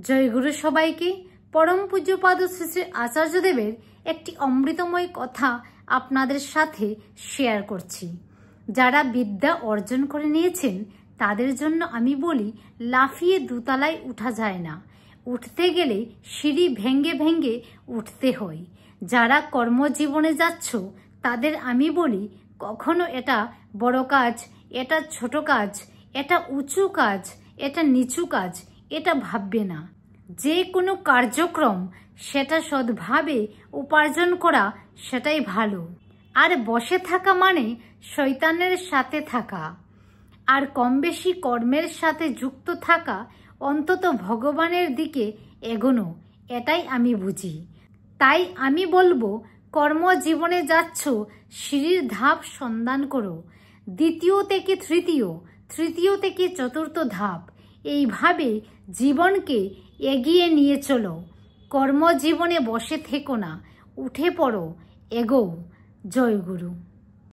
জয়গুরু সবাইকে। পরম পূজ্যপাদ শ্রী শ্রী আচার্যদেবের একটি অমৃতময় কথা আপনাদের সাথে শেয়ার করছি। যারা বিদ্যা অর্জন করে নিয়েছেন তাদের জন্য আমি বলি, লাফিয়ে দোতলায় উঠা যায় না, উঠতে গেলে সিঁড়ি ভেঙ্গে ভেঙ্গে উঠতে হয়। যারা কর্মজীবনে যাচ্ছ তাদের আমি বলি, কখনো এটা বড় কাজ, এটা ছোট কাজ, এটা উঁচু কাজ, এটা নিচু কাজ, এটা ভাববে না। যে কোনো কার্যক্রম সেটা সৎভাবে উপার্জন করা সেটাই ভালো। আর বসে থাকা মানে শয়তানের সাথে থাকা, আর কম বেশি কর্মের সাথে যুক্ত থাকা, অন্তত ভগবানের দিকে এগোনো, এটাই আমি বুঝি। তাই আমি বলবো, কর্মজীবনে যাচ্ছ, সিঁড়ির ধাপ সন্ধান করো। দ্বিতীয় থেকে তৃতীয়, তৃতীয় থেকে চতুর্থ ধাপ, এইভাবে জীবনকে এগিয়ে নিয়ে চলো। কর্মজীবনে বসে থেকো না, উঠে পড়ো, এগোও। জয় গুরু।